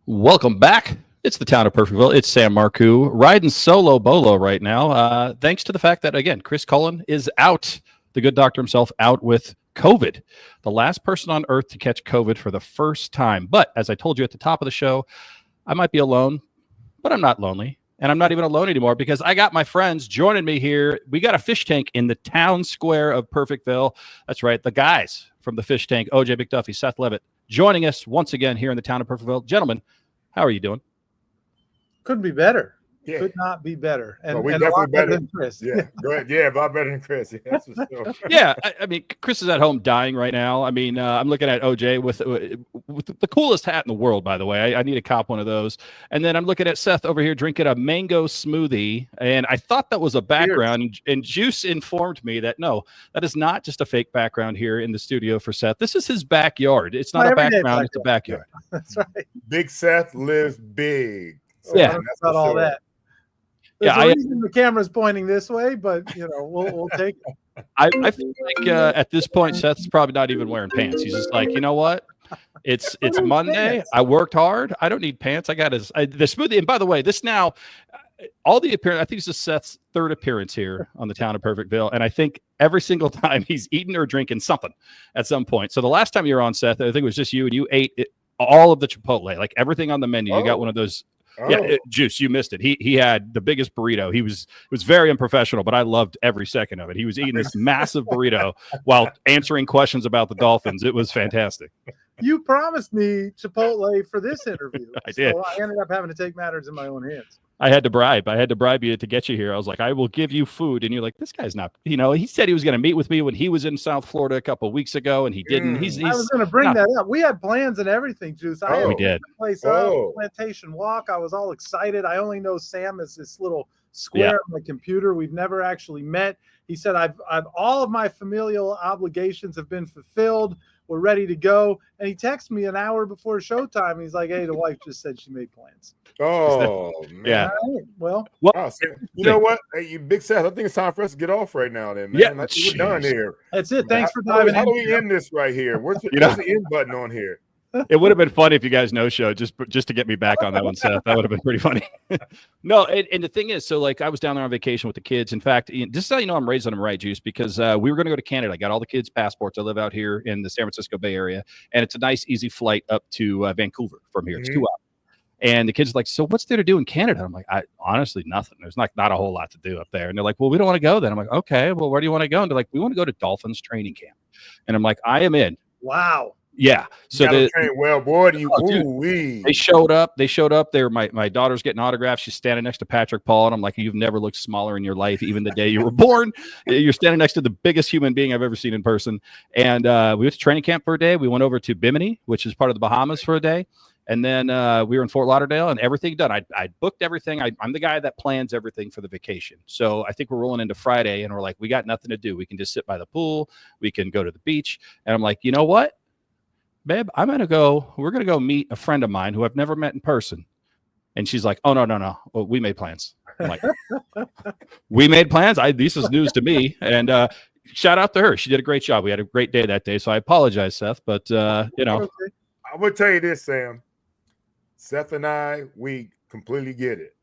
Welcome back. It's the Town of Perfectville. It's Sam Marcoux riding solo bolo right now. Thanks to the fact that, again, Chris Cullen is out, the good doctor himself, out with COVID. The last person on earth to catch COVID for the first time. But as I told you at the top of the show, I might be alone, but I'm not lonely. And I'm not even alone anymore because I got my friends joining me here. We got a fish tank in the town square of Perfectville. That's right. The guys from the fish tank, OJ McDuffie, Seth Levit, joining us once again here in the town of Perfectville. Gentlemen, how are you doing? Couldn't be better. Yeah. Could not be better. And, well, we and definitely a lot better better than Chris. Yeah, go ahead. Yeah, a lot better than Chris. Yeah, that's for sure. Yeah, I mean, Chris is at home dying right now. I mean, I'm looking at OJ with the coolest hat in the world, by the way. I need to cop one of those. And then I'm looking at Seth over here drinking a mango smoothie. And I thought that was a background. And Juice informed me that, no, that is not just a fake background here in the studio for Seth. This is his backyard. It's not a background, it's a backyard. That's right. Big Seth lives big. So yeah, that's about all that. There's a reason the camera's pointing this way, but we'll take it. I feel like at this point, Seth's probably not even wearing pants. He's just like, you know what? It's Monday. Pants. I worked hard. I don't need pants. I got the smoothie. And by the way, this now, all the appearance, I think this is Seth's third appearance here on the Town of Perfectville. And I think every single time he's eating or drinking something at some point. So the last time you were on, Seth, I think it was just you, and you ate all of the Chipotle, like everything on the menu. You got one of those. Yeah, Juice, you missed it. He had the biggest burrito. It was very unprofessional, but I loved every second of it. He was eating this massive burrito while answering questions about the Dolphins. It was fantastic. You promised me Chipotle for this interview. I did. So I ended up having to take matters in my own hands. I had to bribe you to get you here. I was like, I will give you food. And you're like, this guy's not, he said he was going to meet with me when he was in South Florida a couple of weeks ago, and he didn't. I was going to bring that up. We had plans and everything, Juice. We did. Place up, Plantation Walk. I was all excited. I only know Sam as this little square on my computer. We've never actually met. He said, I've all of my familial obligations have been fulfilled. We're ready to go. And he texted me an hour before showtime. He's like, hey, the wife just said she made plans. Oh, man. Yeah. Right. Well, you know what? Hey, you Big Seth, I think it's time for us to get off right now then, man. Yeah. We're done here. That's it. Thanks for diving in. How do we end this right here? Where's the end button on here? It would have been funny if you guys no-show just to get me back on that one, Seth. That would have been pretty funny. No, and the thing is, so like I was down there on vacation with the kids. In fact, just so you know, I'm raising them right, Juice, because we were going to go to Canada. I got all the kids' passports. I live out here in the San Francisco Bay Area, and it's a nice, easy flight up to Vancouver from here. It's 2 hours. And the kids are like, so what's there to do in Canada? I'm like, honestly, nothing. There's not a whole lot to do up there. And they're like, well, we don't want to go then. I'm like, okay, well, where do you want to go? And they're like, we want to go to Dolphins training camp. And I'm like, I am in. Wow. Yeah. So well, boy, they showed up. There. My daughter's getting autographs. She's standing next to Patrick Paul, and I'm like, you've never looked smaller in your life, even the day you were born. You're standing next to the biggest human being I've ever seen in person. And we went to training camp for a day. We went over to Bimini, which is part of the Bahamas, for a day. And then we were in Fort Lauderdale, and everything done. I booked everything. I'm the guy that plans everything for the vacation. So I think we're rolling into Friday, and we're like, we got nothing to do. We can just sit by the pool. We can go to the beach. And I'm like, you know what? Babe, we're going to go meet a friend of mine who I've never met in person. And she's like, oh, no. Well, we made plans. I'm like, we made plans? This is news to me. And shout out to her. She did a great job. We had a great day that day. So I apologize, Seth. But, I'm going to tell you this, Sam. Seth and I, we completely get it.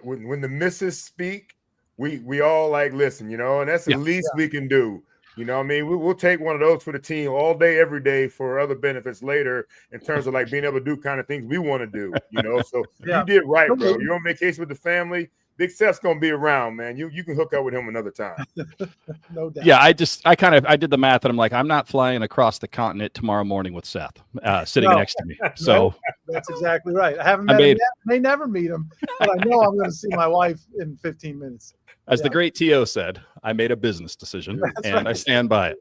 When the missus speak, we all like listen, and that's the least we can do. You know what I mean? We'll take one of those for the team all day, every day for other benefits later in terms of like being able to do kind of things we want to do, So you did right, bro. You're on vacation with the family. Big Seth's going to be around, man. You can hook up with him another time. No doubt. Yeah, I did the math, and I'm like, I'm not flying across the continent tomorrow morning with Seth sitting next to me. So that's exactly right. I haven't met him yet. May never meet him, but I know I'm going to see my wife in 15 minutes. As the great T.O. said, I made a business decision, and I stand by it.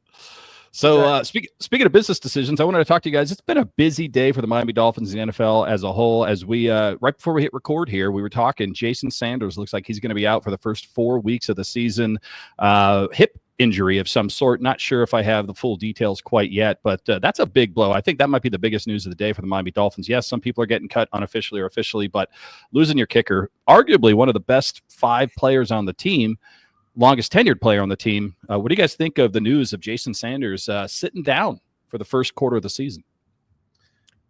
So speaking of business decisions, I wanted to talk to you guys. It's been a busy day for the Miami Dolphins and the NFL as a whole. As we right before we hit record here, we were talking. Jason Sanders looks like he's going to be out for the first 4 weeks of the season. Hip injury of some sort. Not sure if I have the full details quite yet, but that's a big blow. I think that might be the biggest news of the day for the Miami Dolphins. Yes, some people are getting cut unofficially or officially, but losing your kicker, arguably one of the best 5 players on the team, longest tenured player on the team. What do you guys think of the news of Jason Sanders sitting down for the first quarter of the season?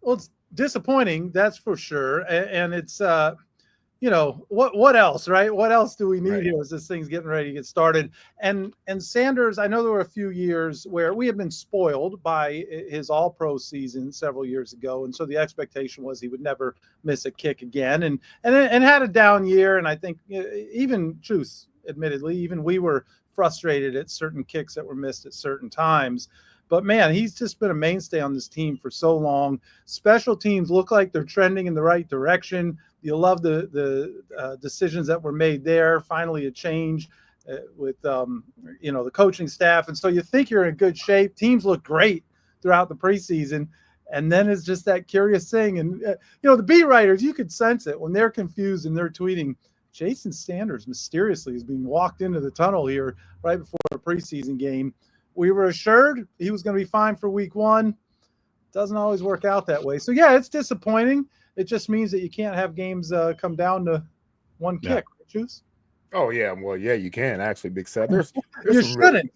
Well, disappointing, that's for sure. And it's what else, right? What else do we need here as this thing's getting ready to get started? And Sanders, I know there were a few years where we had been spoiled by his all-pro season several years ago, and so the expectation was he would never miss a kick again, and had a down year. And I think even admittedly, even we were frustrated at certain kicks that were missed at certain times. But man, he's just been a mainstay on this team for so long. Special teams look like they're trending in the right direction. You love the decisions that were made there. Finally, a change with the coaching staff, and so you think you're in good shape. Teams look great throughout the preseason, and then it's just that curious thing. And the beat writers, you could sense it when they're confused and they're tweeting, Jason Sanders mysteriously is being walked into the tunnel here right before a preseason game. We were assured he was going to be fine for week 1. Doesn't always work out that way. So, yeah, it's disappointing. It just means that you can't have games come down to one kick. Choose. Oh, yeah. Well, yeah, you can actually, Big Seth. You shouldn't.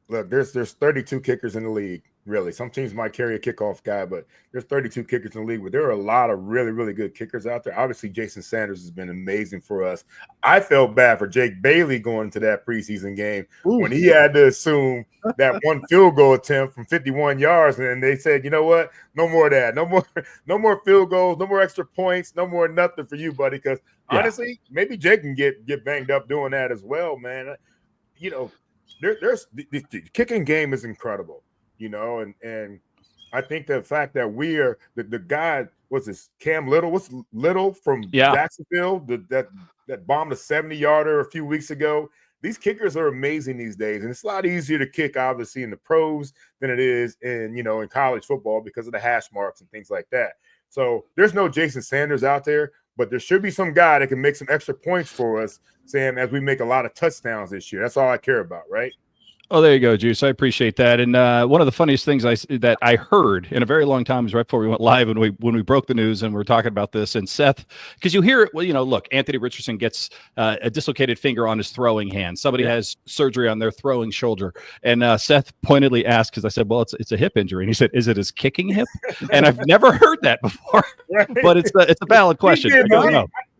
Look, there's 32 kickers in the league, really. Some teams might carry a kickoff guy, but there's 32 kickers in the league. But there are a lot of really, really good kickers out there. Obviously, Jason Sanders has been amazing for us. I felt bad for Jake Bailey going to that preseason game when he had to assume that one field goal attempt from 51 yards, and they said, you know what? No more of that. No more field goals, no more extra points, no more nothing for you, buddy. Because honestly, maybe Jake can get banged up doing that as well, man. There's the kicking game is incredible, and I think the fact that we are the guy, what's this, Cam Little? What's Little from Jacksonville that bombed a 70-yarder a few weeks ago? These kickers are amazing these days, and it's a lot easier to kick, obviously, in the pros than it is in college football because of the hash marks and things like that. So there's no Jason Sanders out there, but there should be some guy that can make some extra points for us, Sam, as we make a lot of touchdowns this year. That's all I care about, right? Oh, there you go, Juice. I appreciate that. And one of the funniest things that I heard in a very long time is right before we went live when we broke the news and we were talking about this. And Seth, because you hear it, look, Anthony Richardson gets a dislocated finger on his throwing hand. Somebody has surgery on their throwing shoulder. And Seth pointedly asked, because I said, well, it's a hip injury. And he said, is it his kicking hip? And I've never heard that before, but it's a valid question.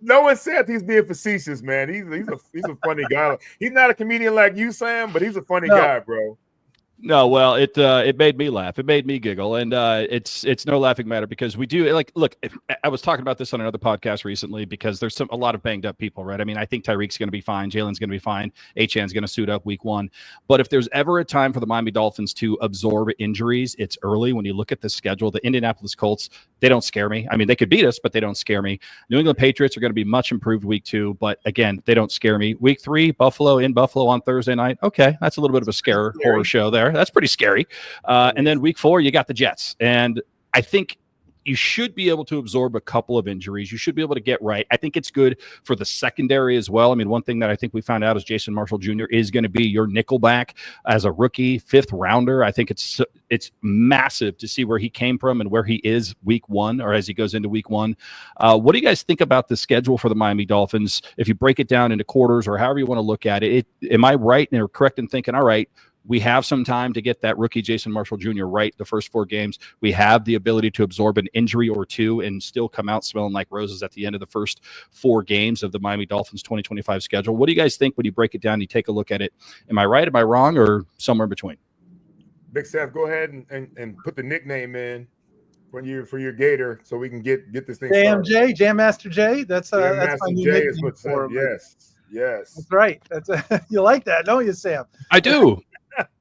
No one said he's being facetious, man. He's a funny guy. He's not a comedian like you, Sam, but he's a funny guy, bro. No, well, it made me laugh. It made me giggle, and it's no laughing matter because we do look. I was talking about this on another podcast recently because there's a lot of banged up people, right? I mean, I think Tyreek's going to be fine, Jalen's going to be fine, Achan's going to suit up week 1. But if there's ever a time for the Miami Dolphins to absorb injuries, it's early. When you look at the schedule, the Indianapolis Colts, they don't scare me. I mean, they could beat us, but they don't scare me. New England Patriots are going to be much improved week 2, but again, they don't scare me. Week 3, Buffalo on Thursday night. Okay, that's a little bit of a horror show there. That's pretty scary. And then week 4, you got the Jets. And I think you should be able to absorb a couple of injuries. You should be able to get right. I think it's good for the secondary as well. I mean, one thing that I think we found out is Jason Marshall Jr. is going to be your nickelback as a rookie, 5th rounder. I think it's massive to see where he came from and where he is week 1 or as he goes into week 1. What do you guys think about the schedule for the Miami Dolphins? If you break it down into quarters or however you want to look at it, am I right or correct in thinking, all right, we have some time to get that rookie Jason Marshall Jr. right the first 4 games. We have the ability to absorb an injury or 2 and still come out smelling like roses at the end of the first 4 games of the Miami Dolphins 2025 schedule. What do you guys think when you break it down, you take a look at it? Am I right? Am I wrong? Or somewhere in between? Big Seth, go ahead and put the nickname in for your Gator so we can get this thing started. JMJ, Jam Master J. That's my new J is what for him. Yes. That's right. You like that, don't you, Sam? I do.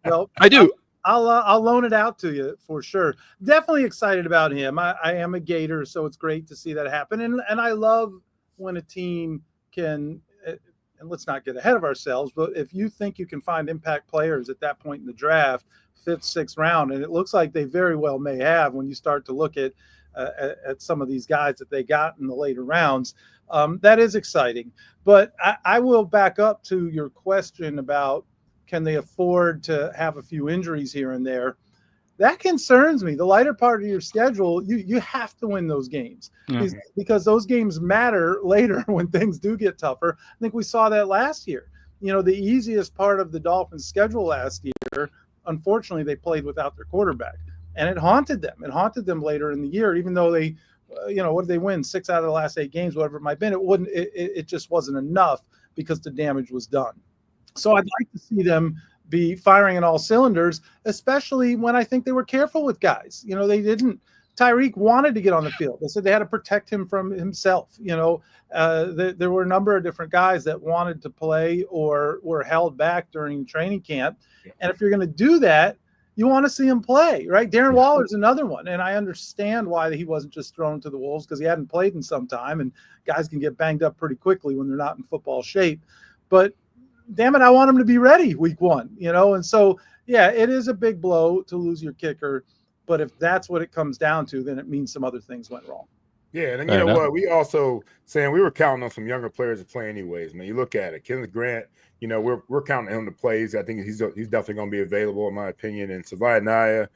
Well, I do. I'll loan it out to you for sure. Definitely excited about him. I am a Gator, so it's great to see that happen. And I love when a team can, and let's not get ahead of ourselves, but if you think you can find impact players at that point in the draft, 5th, 6th round, and it looks like they very well may have when you start to look at some of these guys that they got in the later rounds, that is exciting. But I will back up to your question about, can they afford to have a few injuries here and there? That concerns me. The lighter part of your schedule, you have to win those games because those games matter later when things do get tougher. I think we saw that last year. The easiest part of the Dolphins' schedule last year, unfortunately, they played without their quarterback. and it haunted them. It haunted them later in the year, even though they, what did they win? 6 out of the last 8 games, whatever it might have been. It just wasn't enough because the damage was done. So I'd like to see them be firing on all cylinders, especially when I think they were careful with guys. They didn't. Tyreek wanted to get on the field. They said they had to protect him from himself. There were a number of different guys that wanted to play or were held back during training camp. And if you're going to do that, you want to see him play, right? Darren Waller's another one. And I understand why he wasn't just thrown to the wolves, because he hadn't played in some time, and guys can get banged up pretty quickly when they're not in football shape. But damn it, I want him to be ready week 1, and so, yeah, it is a big blow to lose your kicker. But if that's what it comes down to, then it means some other things went wrong. Yeah, and you know what? We also saying we were counting on some younger players to play anyways. Man, you look at it. Kenneth Grant, we're counting on him to play. I think he's definitely going to be available, in my opinion. And Savaianaya,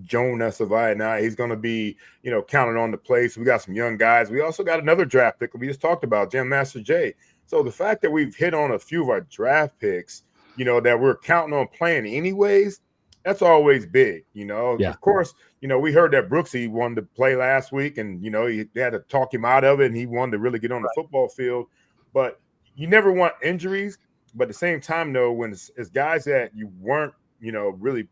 Jonah Savaianaya, he's going to be, counted on to play. So we got some young guys. We also got another draft pick we just talked about, Jam Master Jay. So the fact that we've hit on a few of our draft picks, that we're counting on playing anyways, that's always big, Of course, we heard that Brooksy wanted to play last week, and they had to talk him out of it, and he wanted to really get on the football field. But you never want injuries. But at the same time, though, when it's guys that you weren't, really,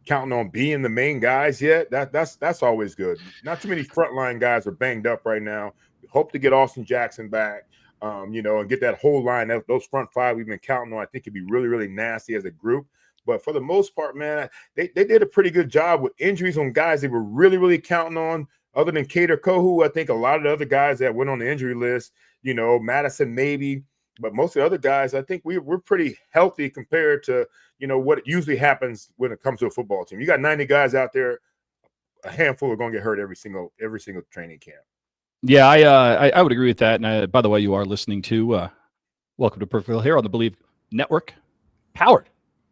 counting on being the main guys yet, that's always good. Not too many frontline guys are banged up right now. We hope to get Austin Jackson back, and get that whole line. Those front 5 we've been counting on, I think it'd be really, really nasty as a group. But for the most part, man, they did a pretty good job with injuries on guys they were really, really counting on. Other than Cater Kohu, I think a lot of the other guys that went on the injury list, Madison maybe, but most of the other guys, I think we're pretty healthy compared to, what usually happens when it comes to a football team. You got 90 guys out there, a handful are going to get hurt every single training camp. Yeah, I would agree with that. And by the way, you are listening to Welcome to Perfectville here on the BLEAV Network, powered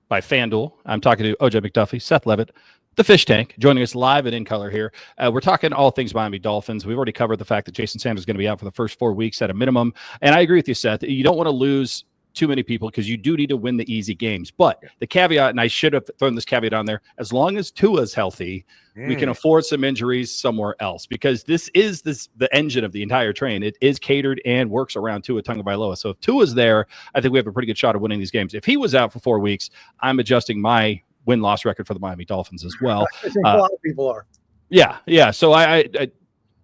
by Fanduel. I'm talking to OJ McDuffie, Seth Levit, the Fishtank, joining us live and in color here. We're talking all things Miami Dolphins. We've already covered the fact that Jason Sanders is going to be out for the first 4 weeks at a minimum. And I agree with you, Seth. You don't want to lose too many people because you do need to win the easy games. But the caveat, and I should have thrown this caveat on there, as long as Tua's healthy, we can afford some injuries somewhere else, because this is the engine of the entire train. It is catered and works around Tua Tagovailoa. So if Tua's there, I think we have a pretty good shot of winning these games. If he was out for 4 weeks, I'm adjusting my win-loss record for the Miami Dolphins as well. I think a lot of people are. Yeah. So I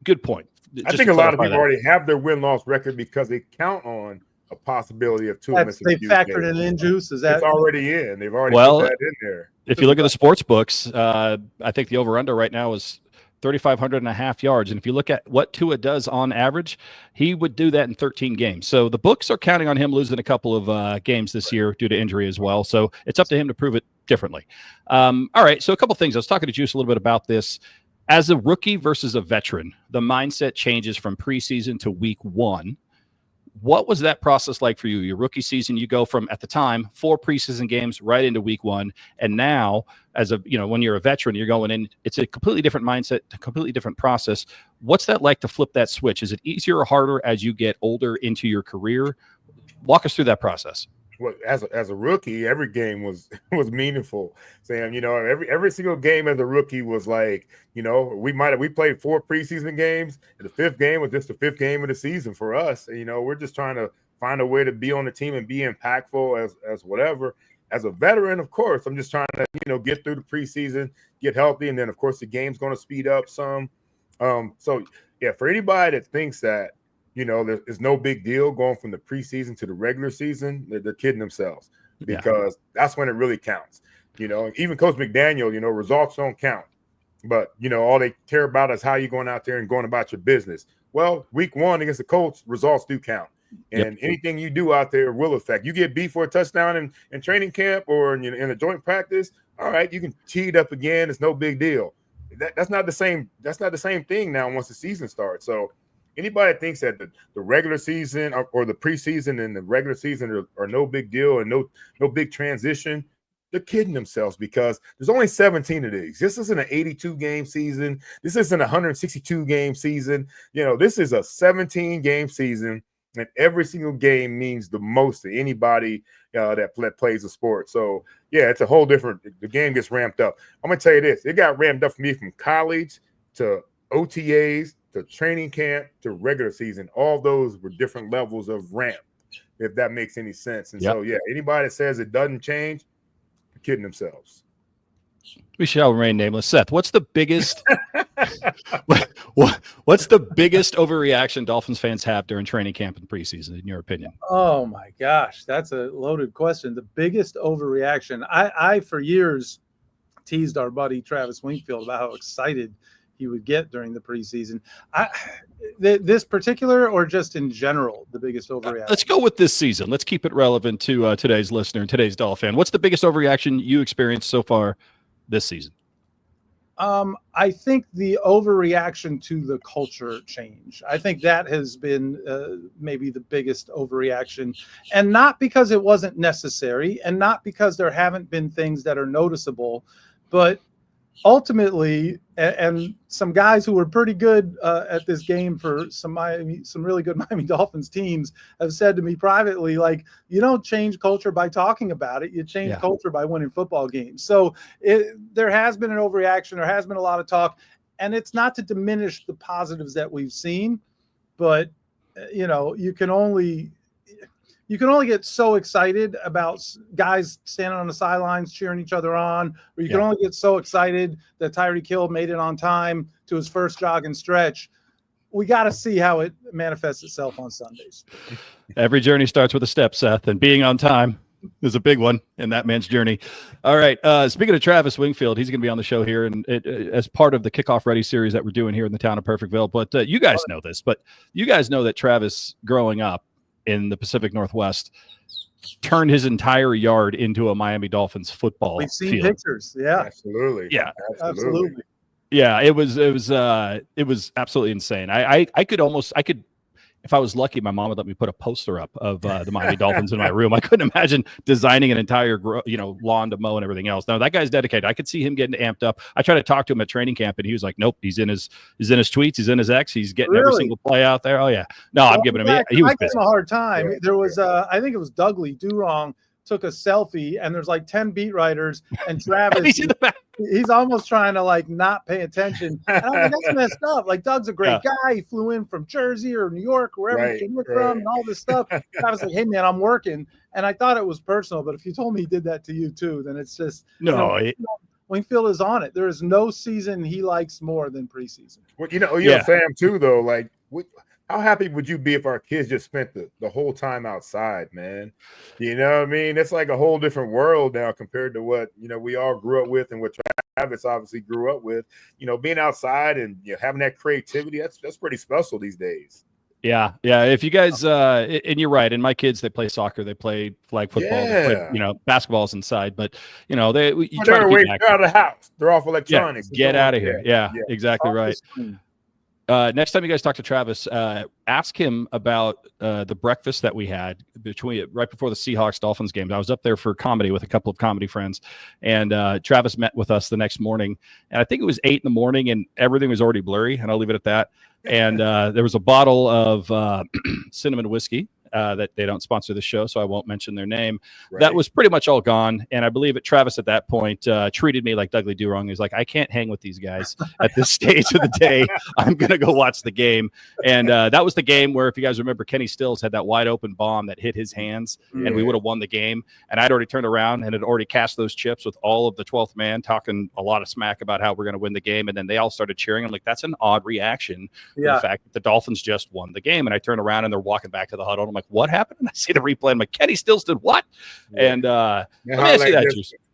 good point. I think a lot of people already have their win-loss record because they count on a possibility of Tua missing. They factored in juice. Is that it's already in? They've already put that in there. If you look at the sports books, I think the over-under right now is 3,500.5 yards. And if you look at what Tua does on average, he would do that in 13 games. So the books are counting on him losing a couple of games this year due to injury as well. So it's up to him to prove it differently. All right. So a couple things. I was talking to Juice a little bit about this. As a rookie versus a veteran, the mindset changes from preseason to week 1. What was that process like for you? Your rookie season, you go from, at the time, 4 preseason games right into week 1. And now, when you're a veteran, you're going in, it's a completely different mindset, a completely different process. What's that like to flip that switch? Is it easier or harder as you get older into your career? Walk us through that process. Well, as a rookie, every game was meaningful, Sam. Every single game as a rookie was like, we played 4 preseason games, and the 5th game was just the 5th game of the season for us. We're just trying to find a way to be on the team and be impactful as whatever. As a veteran, of course, I'm just trying to get through the preseason, get healthy, and then of course the game's going to speed up some. So yeah, for anybody that thinks that there's no big deal going from the preseason to the regular season, they're kidding themselves, because that's when it really counts. Even Coach McDaniel, results don't count, but all they care about is how you're going out there and going about your business. Well, week 1 against the Colts, results do count, and anything you do out there will affect. You get beat for a touchdown in training camp or in a joint practice, all right, you can tee it up again. It's no big deal. That's not the same. That's not the same thing now once the season starts. So anybody that thinks that the regular season or the preseason and the regular season are no big deal and no big transition, they're kidding themselves, because there's only 17 of these. This isn't an 82-game season. This isn't a 162-game season. This is a 17-game season. and every single game means the most to anybody that plays a sport. So yeah, it's a whole different. The game gets ramped up. I'm gonna tell you this: it got ramped up for me from college to OTAs to training camp to regular season. All those were different levels of ramp, if that makes any sense. And so yeah, anybody that says it doesn't change, they're kidding themselves. We shall remain nameless. Seth, what's the biggest what's the biggest overreaction Dolphins fans have during training camp and preseason, in your opinion? Oh my gosh, that's a loaded question. The biggest overreaction. I for years teased our buddy Travis Wingfield about how excited he would get during the preseason. This particular, or just in general, the biggest overreaction? Let's go with this season. Let's keep it relevant to today's listener and today's Dolphin fan. What's the biggest overreaction you experienced so far this season? I think the overreaction to the culture change. I think that has been maybe the biggest overreaction, and not because it wasn't necessary, and not because there haven't been things that are noticeable, but ultimately, and some guys who were pretty good at this game for some really good Miami Dolphins teams have said to me privately, like, you don't change culture by talking about it. You change culture by winning football games. So there has been an overreaction. There has been a lot of talk, and it's not to diminish the positives that we've seen, but you can only get so excited about guys standing on the sidelines cheering each other on, or you can only get so excited that Tyreek Hill made it on time to his first jog and stretch. We got to see how it manifests itself on Sundays. Every journey starts with a step, Seth, and being on time is a big one in that man's journey. All right. Speaking of Travis Wingfield, he's going to be on the show here and as part of the Kickoff Ready series that we're doing here in the town of Perfectville. But you guys know this, but you guys know that Travis, growing up in the Pacific Northwest, turned his entire yard into a Miami Dolphins football We've seen field. Pictures. Yeah, absolutely. Yeah, absolutely. Yeah, it was absolutely insane. I could, if I was lucky, my mom would let me put a poster up of the Miami Dolphins in my room. I couldn't imagine designing an entire lawn to mow and everything else. No, that guy's dedicated. I could see him getting amped up. I tried to talk to him at training camp, and he was like, "Nope, he's in his tweets, he's in his X, he's getting every single play out there." Oh yeah, no, I'm giving him. He was busy. A hard time. Yeah. There was, I think it was Dougley Durong took a selfie, and there's like 10 beat writers, and Travis. He's almost trying to like not pay attention. And I'm like, that's messed up. Like, Doug's a great guy. He flew in from Jersey or New York, wherever he came from, and all this stuff. I was like, hey man, I'm working. And I thought it was personal, but if you told me he did that to you too, then it's just Wingfield is on it. There is no season he likes more than preseason. Well, Sam too, though. Like, how happy would you be if our kids just spent the whole time outside, man? You know what I mean? It's like a whole different world now compared to what, we all grew up with and what Travis obviously grew up with. Being outside and having that creativity, that's pretty special these days. Yeah. If you guys, and you're right, and my kids, they play soccer, they play flag football, they play, basketball's inside, but you try to keep out of the house. They're off electronics. Get out of here. Yeah, exactly right. Next time you guys talk to Travis, ask him about the breakfast that we had right before the Seahawks Dolphins game. I was up there for comedy with a couple of comedy friends, and Travis met with us the next morning, and I think it was 8 a.m, and everything was already blurry, and I'll leave it at that. And there was a bottle of cinnamon whiskey that they don't sponsor the show, so I won't mention their name. Right. That was pretty much all gone. And I believe Travis at that point treated me like Dougley Durong. He's like, I can't hang with these guys at this stage of the day. I'm going to go watch the game. And that was the game where, if you guys remember, Kenny Stills had that wide open bomb that hit his hands, and we would have won the game. And I'd already turned around and had already cast those chips with all of the 12th man, talking a lot of smack about how we're going to win the game. And then they all started cheering. I'm like, that's an odd reaction. The fact that the Dolphins just won the game. And I turn around and they're walking back to the huddle. I'm like, what happened? And I see the replay. I'm like, Kenny Stills did what? And let me ask you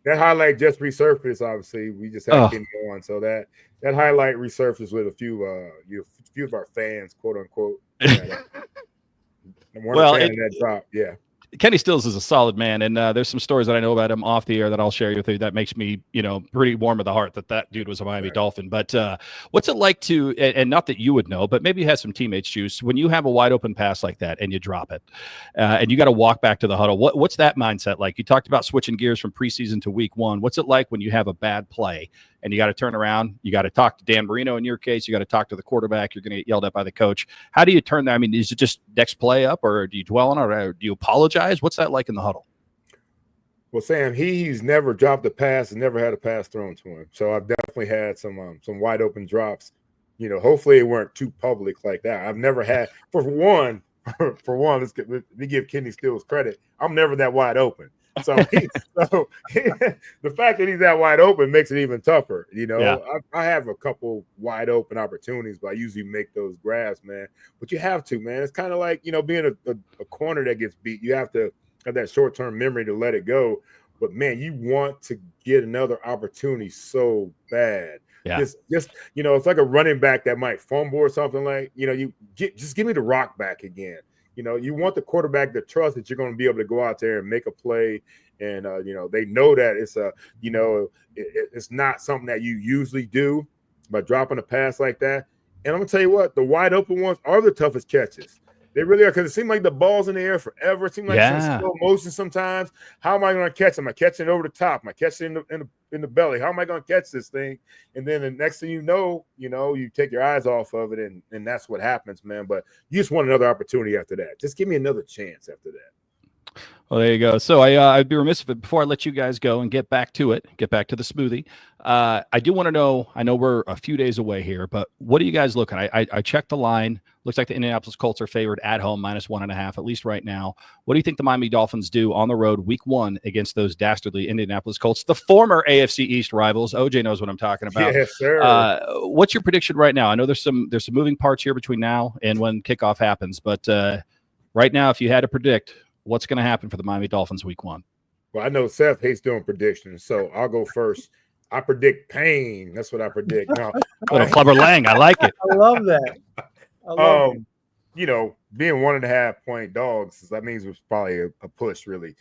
that highlight just resurfaced. Obviously, we just had Kenny on, so that highlight resurfaced with a few of our fans, quote unquote. Well, that drop, Kenny Stills is a solid man, and there's some stories that I know about him off the air that I'll share with you that makes me, pretty warm of the heart that dude was a Miami Dolphin. But what's it like to, and not that you would know, but maybe you had some teammates, Juice, when you have a wide open pass like that and you drop it, and you got to walk back to the huddle. What's that mindset like? You talked about switching gears from preseason to week one. What's it like when you have a bad play and you got to turn around. You got to talk to Dan Marino in your case. You got to talk to the quarterback. You're going to get yelled at by the coach. How do you turn that? I mean, is it just next play up, or do you dwell on it, or do you apologize? What's that like in the huddle? Well, Sam, he's never dropped a pass and never had a pass thrown to him. So I've definitely had some wide open drops. Hopefully it weren't too public like that. I've never had, for one, let's give Kenny Stills credit. I'm never that wide open. So, the fact that he's that wide open makes it even tougher. I have a couple wide open opportunities, but I usually make those grabs, man. But you have to, man. It's kind of like, being a corner that gets beat. You have to have that short-term memory to let it go. But, man, you want to get another opportunity so bad. Yeah. Just it's like a running back that might fumble or something like, just give me the rock back again. You want the quarterback to trust that you're going to be able to go out there and make a play. And, they know that it's it's not something that you usually do by dropping a pass like that. And I'm going to tell you what, the wide open ones are the toughest catches. They really are, because it seems like the ball's in the air forever. It seems like it's in slow motion sometimes. How am I going to catch it? Am I catching it over the top? Am I catching it in the belly? How am I going to catch this thing? And then the next thing you take your eyes off of it, and that's what happens, man. But you just want another opportunity after that. Just give me another chance after that. Well, there you go. So I'd be remiss if before I let you guys go and get back to the smoothie. I do want to know, I know we're a few days away here, but what are you guys looking at? I checked the line. Looks like the Indianapolis Colts are favored at home, -1.5, at least right now. What do you think the Miami Dolphins do on the road week 1 against those dastardly Indianapolis Colts, the former AFC East rivals? OJ knows what I'm talking about. Yes, sir. What's your prediction right now? I know there's some moving parts here between now and when kickoff happens, but right now, if you had to predict, what's going to happen for the Miami Dolphins week 1? Well, I know Seth hates doing predictions, so I'll go first. I predict pain. That's what I predict. Now, little Clubber Lang. I like it. I love that. Being 1.5 point dogs, that means it was probably a push really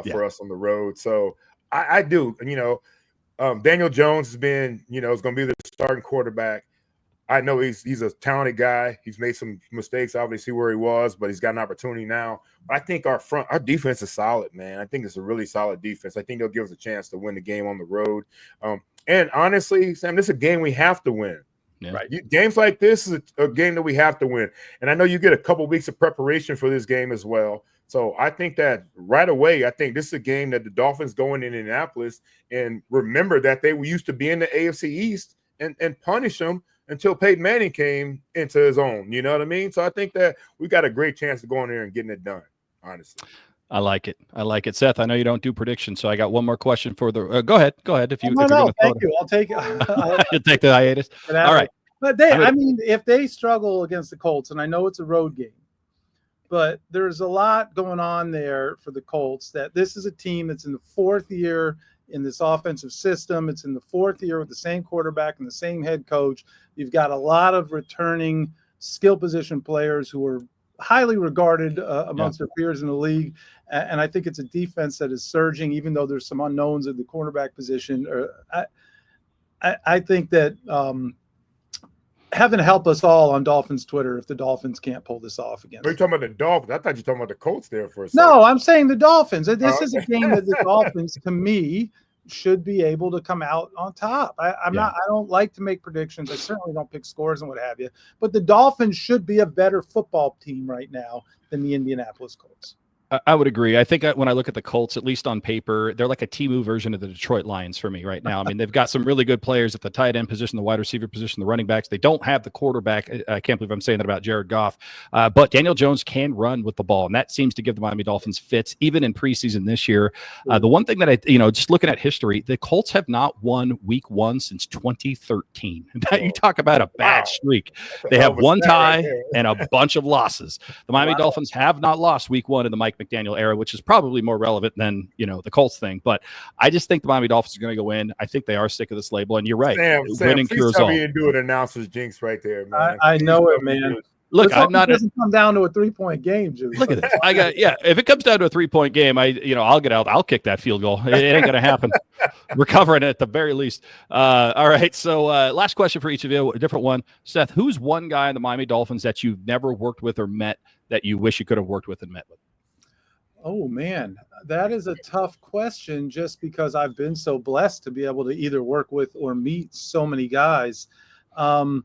for us on the road. So I do, Daniel Jones has been, is going to be the starting quarterback. I know he's a talented guy. He's made some mistakes, obviously, where he was, but he's got an opportunity now. I think our defense is solid, man. I think it's a really solid defense. I think they'll give us a chance to win the game on the road. And honestly, Sam, this is a game we have to win. Yeah. Right? Games like this is a game that we have to win. And I know you get a couple weeks of preparation for this game as well. So I think that right away, I think this is a game that the Dolphins go in Indianapolis and remember that they used to be in the AFC East and punish them until Peyton Manning came into his own. You know what I mean? So I think that we got a great chance to go in there and getting it done, honestly. I like it. Seth, I know you don't do predictions, so I got one more question for the go ahead. If you thank you. I'll take it. You take the hiatus. All right. But if they struggle against the Colts, and I know it's a road game, but there's a lot going on there for the Colts, that this is a team that's in the 4th year in this offensive system. It's in the 4th year with the same quarterback and the same head coach. You've got a lot of returning skill position players who are highly regarded amongst their peers in the league. And I think it's a defense that is surging, even though there's some unknowns at the cornerback position. I think that heaven help us all on Dolphins Twitter if the Dolphins can't pull this off against. Are you talking about the Dolphins? I thought you were talking about the Colts there for a second. No, I'm saying the Dolphins. This is a game that the Dolphins, to me, should be able to come out on top. I don't like to make predictions. I certainly don't pick scores and what have you. But the Dolphins should be a better football team right now than the Indianapolis Colts. I would agree. I think when I look at the Colts, at least on paper, they're like a Temu version of the Detroit Lions for me right now. I mean, they've got some really good players at the tight end position, the wide receiver position, the running backs. They don't have the quarterback. I can't believe I'm saying that about Jared Goff. But Daniel Jones can run with the ball, and that seems to give the Miami Dolphins fits, even in preseason this year. The one thing that just looking at history, the Colts have not won week 1 since 2013. You talk about a bad streak. They have one tie and a bunch of losses. The Miami Dolphins have not lost week 1 in the Mike McDaniel era, which is probably more relevant than the Colts thing. But I just think the Miami Dolphins are going to go in. I think they are sick of this label, and you're right. Winning cures all. You do an announcer's jinx right there, man. I know it, man. Look, I'm not. It doesn't come down to a 3-point game, Juice. Look at this. If it comes down to a 3-point game, I'll get out. I'll kick that field goal. It ain't going to happen. Recovering it at the very least. All right. So last question for each of you, a different one. Seth, who's one guy in the Miami Dolphins that you've never worked with or met that you wish you could have worked with and met with? Oh man, that is a tough question just because I've been so blessed to be able to either work with or meet so many guys. Um,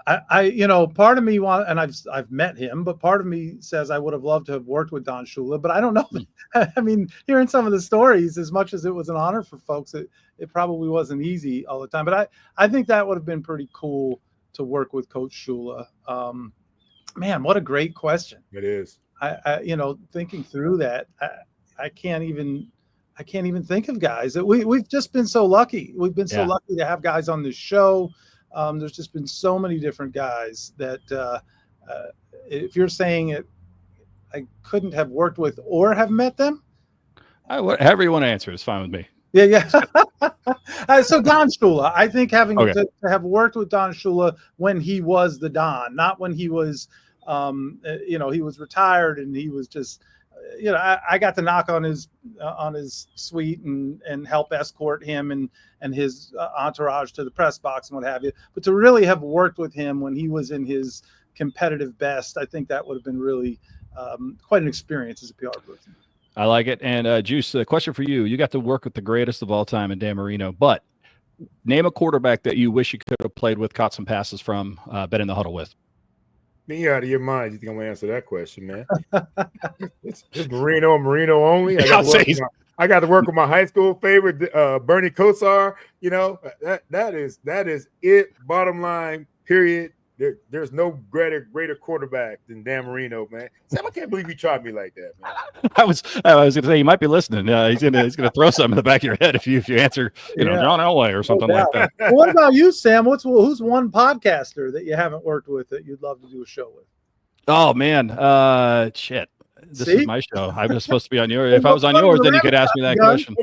part of me want, and I've met him, but part of me says I would have loved to have worked with Don Shula, but I don't know. I mean, hearing some of the stories, as much as it was an honor for folks, it probably wasn't easy all the time. But I think that would have been pretty cool to work with Coach Shula. Man, what a great question. It is. Thinking through that, I can't even think of guys that we've just been so lucky. We've been so lucky to have guys on this show. There's just been so many different guys that if you're saying it, I couldn't have worked with or have met them. However you want to answer is fine with me. Yeah. So Don Shula, I think having to have worked with Don Shula when he was the Don, not when he was, he was retired and he was just, I got to knock on his suite and help escort him and his entourage to the press box and what have you. But to really have worked with him when he was in his competitive best, I think that would have been really quite an experience as a PR person. I like it. And Juice, a question for you. You got to work with the greatest of all time in Dan Marino, but name a quarterback that you wish you could have played with, caught some passes from, been in the huddle with. Me out of your mind. You think I'm going to answer that question, man? It's Marino and Marino only. I got to work with my high school favorite, Bernie Kosar. That is it. Bottom line, period. There's no greater quarterback than Dan Marino, man. Sam, I can't believe you tried me like that, man. I was going to say you might be listening. He's gonna throw something in the back of your head if you answer, John Elway or something like that. Well, what about you, Sam? Who's one podcaster that you haven't worked with that you'd love to do a show with? Oh man, shit. This is my show. I was supposed to be on yours. If I was on yours, then you could ask me that question.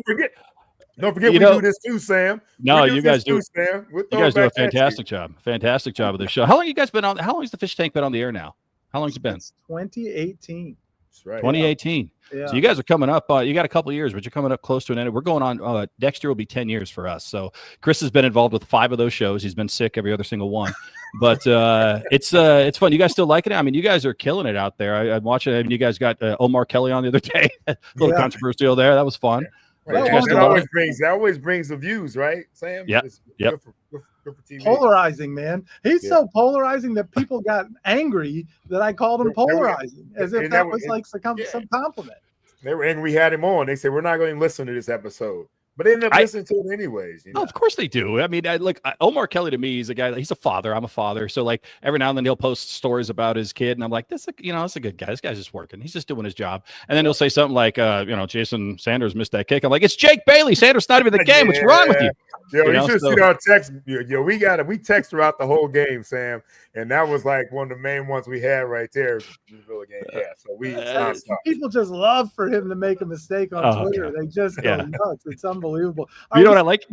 Don't forget we do this too, Sam. No, you guys do. Sam. You guys do a fantastic job. Fantastic job of this show. How long you guys been on? How long has the Fish Tank been on the air now? How long has it been? It's 2018. That's right. 2018. Yeah. So you guys are coming up. You got a couple of years, but you're coming up close to an end. We're going on. Next year will be 10 years for us. So Chris has been involved with 5 of those shows. He's been sick every other single one. But it's fun. You guys still liking it? I mean, you guys are killing it out there. I'm watching. I mean, you guys got Omar Kelly on the other day. A little controversial there. That was fun. Yeah. Right. That always brings the views, right, Sam? Yeah. Good for TV. Polarizing, man. He's so polarizing that people got angry that I called him polarizing, as if that was like some compliment. And we had him on. They said, we're not going to listen to this episode. But they ended up listening to it anyways. No, of course they do. I mean, Omar Kelly to me, he's a guy. He's a father. I'm a father. So like every now and then he'll post stories about his kid, and I'm like, that's a good guy. This guy's just working. He's just doing his job. And then he'll say something like, Jason Sanders missed that kick. I'm like, it's Jake Bailey. Sanders not even in the game. What's wrong with you? You should see our text. We text throughout the whole game, Sam, and that was like one of the main ones we had right there. So people just love for him to make a mistake on Twitter. God. They just go nuts. It's unbelievable. You know what I like?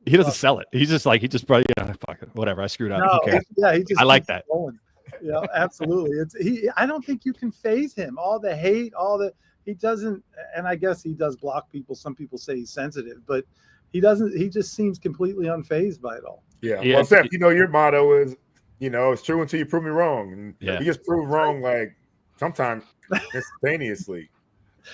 He doesn't sell it. He's just like, probably, fuck it, whatever. I screwed up. I like that. Going. Yeah, absolutely. I don't think you can phase him. All the hate, he doesn't, and I guess he does block people. Some people say he's sensitive, but he doesn't. He just seems completely unfazed by it all. Yeah. Well, Seth, your motto is, it's true until you prove me wrong. And he gets proved wrong, like sometimes instantaneously.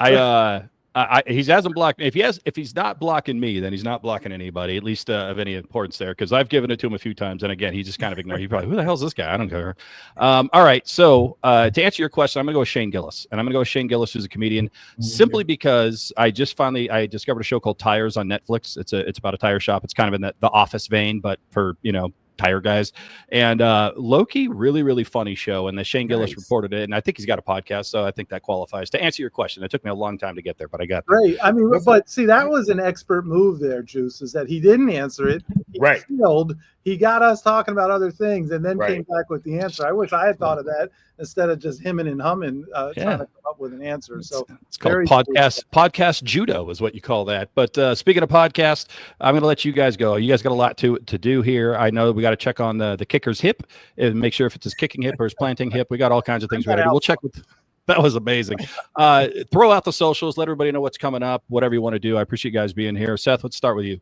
He hasn't blocked me. If he's not blocking me, then he's not blocking anybody, at least of any importance there, because I've given it to him a few times, and again, he just kind of ignored. He probably, who the hell is this guy? I don't care. All right, so to answer your question, I'm going to go with Shane Gillis, and I'm going to go with Shane Gillis, who's a comedian, simply because I discovered a show called Tires on Netflix. It's about a tire shop. It's kind of in the Office vein, but for tire guys, and low-key really, really funny show, and the Shane Gillis reported it, and I think he's got a podcast, so I think that qualifies. To answer your question, it took me a long time to get there, but I got there. Right. I mean, but see, that was an expert move there, Juice, is that he didn't answer it. He got us talking about other things and then came back with the answer. I wish I had thought of that instead of just hemming and humming, trying to come up with an answer. So it's called podcast judo is what you call that. But speaking of podcast, I'm going to let you guys go. You guys got a lot to do here. I know we got to check on the kicker's hip and make sure if it's his kicking hip or his planting hip. We got all kinds of things we got to do. We'll check with. That was amazing. Throw out the socials. Let everybody know what's coming up, whatever you want to do. I appreciate you guys being here. Seth, let's start with you.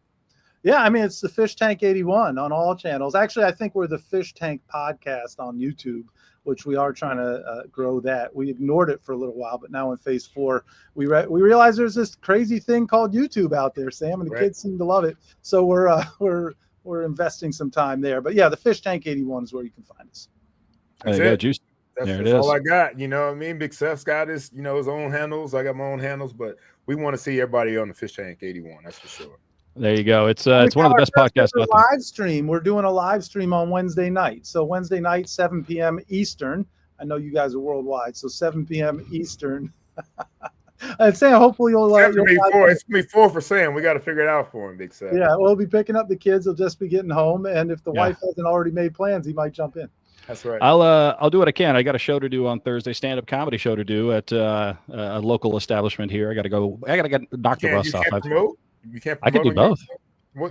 Yeah, I mean, it's the Fishtank 81 on all channels. Actually, I think we're the Fishtank podcast on YouTube, which we are trying to grow that. We ignored it for a little while, but now in phase 4, we realize there's this crazy thing called YouTube out there, Sam, and the kids seem to love it. So we're investing some time there. But yeah, the Fishtank 81 is where you can find us. There you go, Juice. That's all I got. You know what I mean? Big Seth's got his, his own handles. I got my own handles, but we want to see everybody on the Fishtank 81. That's for sure. There you go. It's one of the best podcasts. Live stream. We're doing a live stream on Wednesday night. So Wednesday night, 7 p.m. Eastern. I know you guys are worldwide, so 7 p.m. Eastern. And Sam, hopefully you'll. It's gonna be 4 for Sam. We got to figure it out for him, Big Seth. Yeah, we'll be picking up the kids. He'll just be getting home, and if the wife hasn't already made plans, he might jump in. That's right. I'll do what I can. I got a show to do on Thursday, stand-up comedy show to do at a local establishment here. I got to get knock the rust off. You can't. I could do both.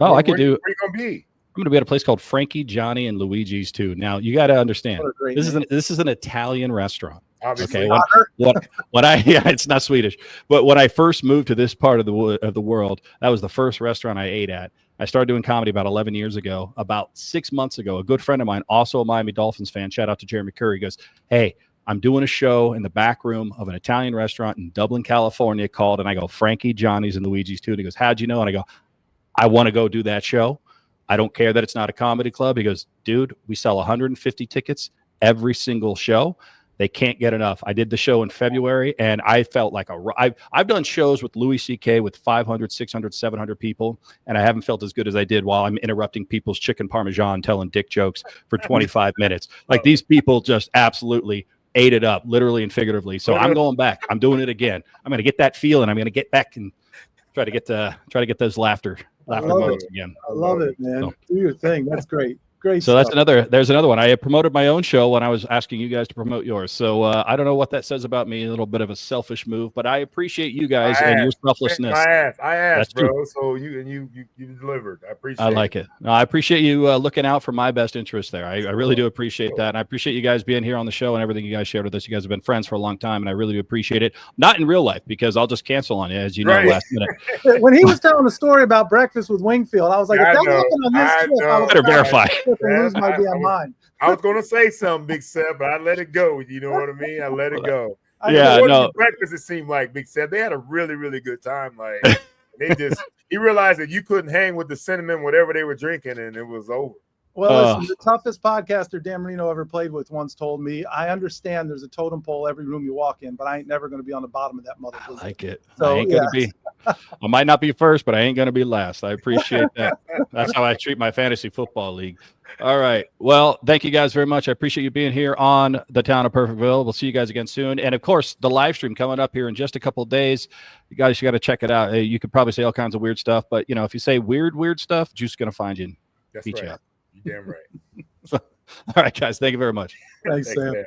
I could do. Where are you gonna be? I'm going to be at a place called Frankie, Johnny, and Luigi's too. Now you got to understand, this is an Italian restaurant. Obviously. Okay. It's not Swedish, but when I first moved to this part of the world, that was the first restaurant I ate at. I started doing comedy about 11 years ago. About 6 months ago, a good friend of mine, also a Miami Dolphins fan, shout out to Jeremy Curry, goes, "Hey, I'm doing a show in the back room of an Italian restaurant in Dublin, California called," and I go, "Frankie, Johnny's, and Luigi's too." And he goes, "How'd you know?" And I go, "I want to go do that show. I don't care that it's not a comedy club." He goes, "Dude, we sell 150 tickets every single show. They can't get enough." I did the show in February, and I felt like I've done shows with Louis C.K. with 500, 600, 700 people, and I haven't felt as good as I did while I'm interrupting people's chicken parmesan telling dick jokes for 25 minutes. Like, these people just absolutely ate it up, literally and figuratively. So I'm going back. I'm doing it again. I'm going to get that feel, and I'm going to get back and try to get those laughter moments again. I love it, man. So, do your thing. That's great. Great. So stuff. there's another one. I promoted my own show when I was asking you guys to promote yours. So I don't know what that says about me. A little bit of a selfish move, but I appreciate you guys and your selflessness. I asked, bro. So you delivered. I appreciate. I like it. No, I appreciate you looking out for my best interest there. I really do appreciate that, and I appreciate you guys being here on the show and everything you guys shared with us. You guys have been friends for a long time, and I really do appreciate it. Not in real life, because I'll just cancel on you, as you know, last minute. When he was telling the story about breakfast with Wingfield, I was like, if that happened on this trip, I better verify. Lose my damn mind. I was going to say something, Big Seth, but I let it go. You know what I mean? I let it go. Breakfast, it seemed like, Big Seth, they had a really, really good time. Like, he realized that you couldn't hang with the cinnamon, whatever they were drinking, and it was over. Well, listen, the toughest podcaster Dan Marino ever played with once told me, "I understand there's a totem pole every room you walk in, but I ain't never going to be on the bottom of that mother." I like it. So, I ain't gonna be. I might not be first, but I ain't going to be last. I appreciate that. That's how I treat my fantasy football league. All right. Well, thank you guys very much. I appreciate you being here on the Town of Perfectville. We'll see you guys again soon. And of course, the live stream coming up here in just a couple of days. You guys, you got to check it out. You could probably say all kinds of weird stuff, but if you say weird stuff, Juice is going to find you and beat you up. You're damn right. All right, guys. Thank you very much. Thanks, Sam.